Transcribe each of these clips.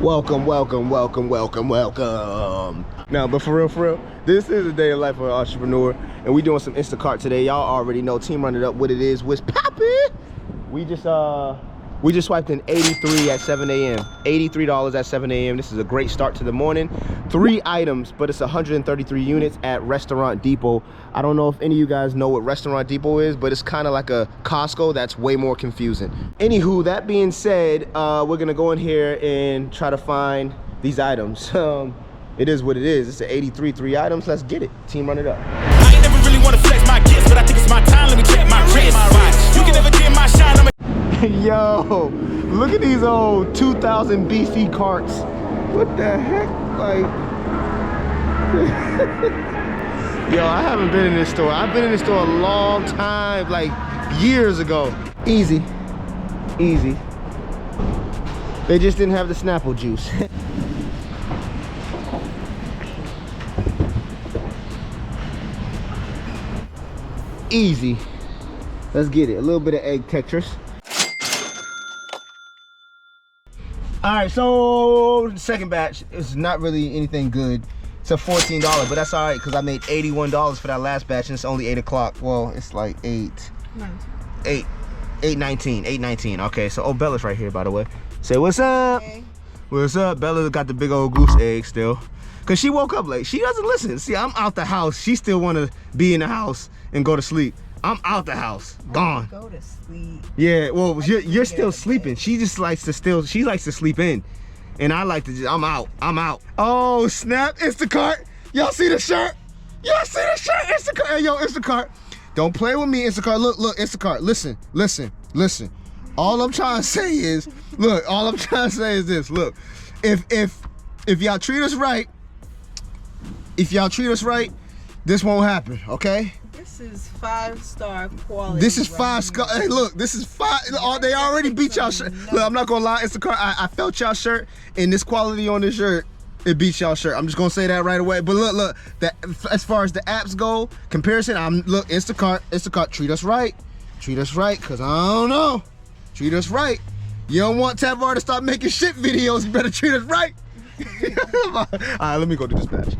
Welcome. Now, but for real, this is a day in life of an entrepreneur, and we doing some Instacart today. Y'all already know, team run it up, what it is, what's poppin'. We just swiped in 83 at 7 a.m. $83 at 7 a.m. This is a great start to the morning. 3 items, but it's 133 units at Restaurant Depot. I don't know if any of you guys know what Restaurant Depot is, but it's kind of like a Costco that's way more confusing. Anywho, that being said, we're gonna go in here and try to find these items. It is what it is. It's an 83, 3 items. Let's get it. Team run it up. I ain't never really want to flex my gifts, but I think it's my time. Let me check my wrist. You can never get my shine. Yo, look at these old 2000 BC carts. What the heck? Like, yo, I haven't been in this store. I've been in this store a long time, like years ago. Easy. They just didn't have the Snapple juice. Easy. Let's get it. A little bit of egg textures. All right, so the second batch is not really anything good. It's a $14, but that's all right because I made $81 for that last batch and it's only 8 o'clock. Well, it's like 8:19. Okay, so oh, Bella's right here, by the way. Say what's up? Hey. What's up? Bella got the big old goose egg still. Cause she woke up late. She doesn't listen. See, I'm out the house. She still wanna be in the house and go to sleep. I'm out the house, gone. Go to sleep. Yeah, well, you're still sleeping. She just likes to she likes to sleep in. And I like to just, I'm out. Oh, snap, Instacart. Y'all see the shirt? Instacart. Hey, yo, Instacart. Don't play with me, Instacart. Look, Instacart, listen. All I'm trying to say is, this. Look, if y'all treat us right, this won't happen, okay? This is 5-star quality. This is 5-star. Hey, look, this is 5. They already beat y'all shirt. Look, I'm not gonna lie, Instacart. I felt y'all shirt, and this quality on this shirt, it beats y'all shirt. I'm just gonna say that right away. But look, that as far as the apps go, comparison, look, Instacart, treat us right, cause I don't know, treat us right. You don't want Tavar to stop making shit videos. You better treat us right. All right, let me go do this batch.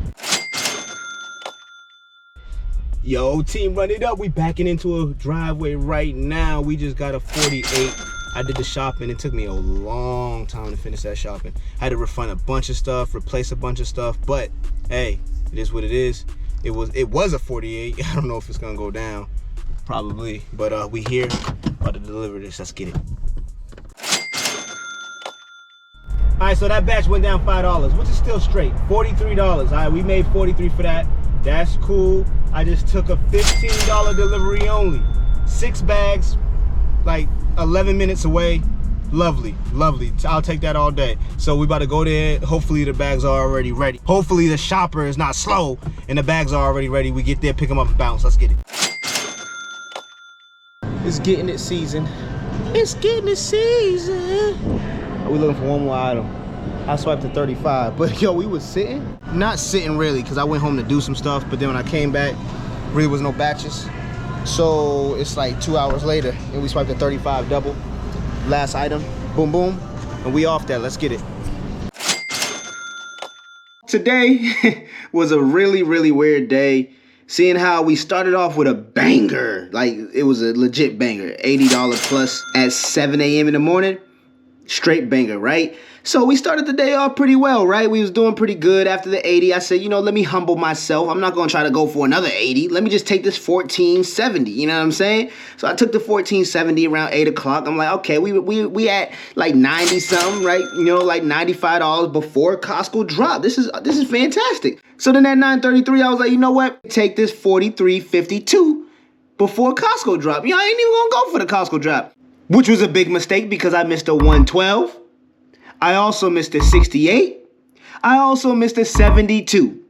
Yo, team, run it up. We backing into a driveway right now. We just got a 48. I did the shopping. It took me a long time to finish that shopping. I had to refund a bunch of stuff, replace a bunch of stuff, but hey, it is what it is. It was a 48. I don't know if it's gonna go down, probably, but we here about to deliver this. Let's get it. All right, so that batch went down $5, which is still straight. $43. All right, we made 43 for that. That's cool. I just took a $15 delivery only. 6 bags, like 11 minutes away. Lovely. I'll take that all day. So we about to go there. Hopefully the bags are already ready. Hopefully the shopper is not slow and the bags are already ready. We get there, pick them up and bounce. Let's get it. It's getting it season. We looking for one more item. I swiped to 35, but yo, we was sitting. Not sitting really, because I went home to do some stuff, but then when I came back, really was no batches. So it's like 2 hours later, and we swiped to 35 double. Last item, boom, boom, and we off that. Let's get it. Today was a really weird day. Seeing how we started off with a banger, like it was a legit banger, $80 plus at 7 a.m. in the morning. Straight banger, right? So we started the day off pretty well, right? We was doing pretty good after the 80. I said, you know, let me humble myself. I'm not going to try to go for another 80. Let me just take this 1470, you know what I'm saying? So I took the 1470 around 8 o'clock. I'm like, okay, we at like 90 something, right? You know, like $95 before Costco dropped. This is fantastic. So then at 9:33, I was like, you know what? Take this 43.52 before Costco dropped. You know, I ain't even going to go for the Costco drop, which was a big mistake because I missed a 112. I also missed a 68. I also missed a 72.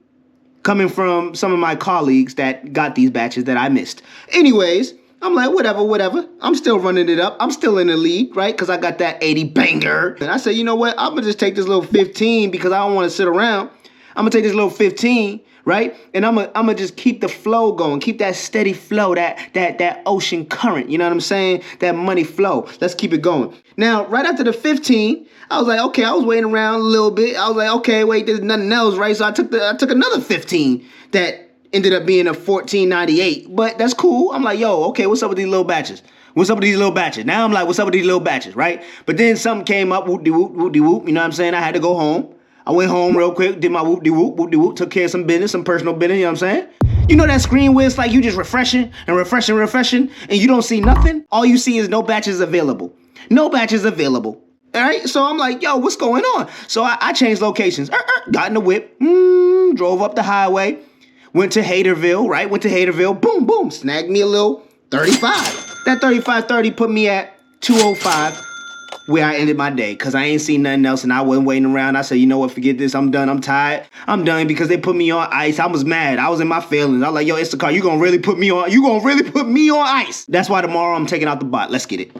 Coming from some of my colleagues that got these batches that I missed. Anyways, I'm like, whatever. I'm still running it up. I'm still in the lead, right? Because I got that 80 banger. And I said, you know what? I'm going to just take this little 15 because I don't want to sit around. I'm going to take this little 15, right? And I'm just keep the flow going, keep that steady flow, that ocean current, you know what I'm saying? That money flow. Let's keep it going. Now, right after the 15, I was like, okay, I was waiting around a little bit. I was like, okay, wait, there's nothing else, right? So I took another 15 that ended up being a 14.98, but that's cool. I'm like, yo, okay, what's up with these little batches? What's up with these little batches? Now I'm like, what's up with these little batches, right? But then something came up, whoop-de-whoop, whoop-de-whoop, you know what I'm saying? I had to go home. I went home real quick, did my whoop-de-whoop, whoop-de-whoop, took care of some business, some personal business, you know what I'm saying? You know that screen where it's like you just refreshing, and you don't see nothing? All you see is no batches available. No batches available. All right, so I'm like, yo, what's going on? So I changed locations. Got in the whip, drove up the highway, went to Haterville, right? Went to Haterville, boom, boom, snagged me a little 35. That 35.30 put me at 205, where I ended my day, because I ain't seen nothing else, and I wasn't waiting around. I said, you know what, forget this, I'm done, I'm tired. I'm done because they put me on ice. I was mad. I was in my feelings. I was like, yo, Instacart, you gonna really put me on ice. That's why tomorrow I'm taking out the bot. Let's get it.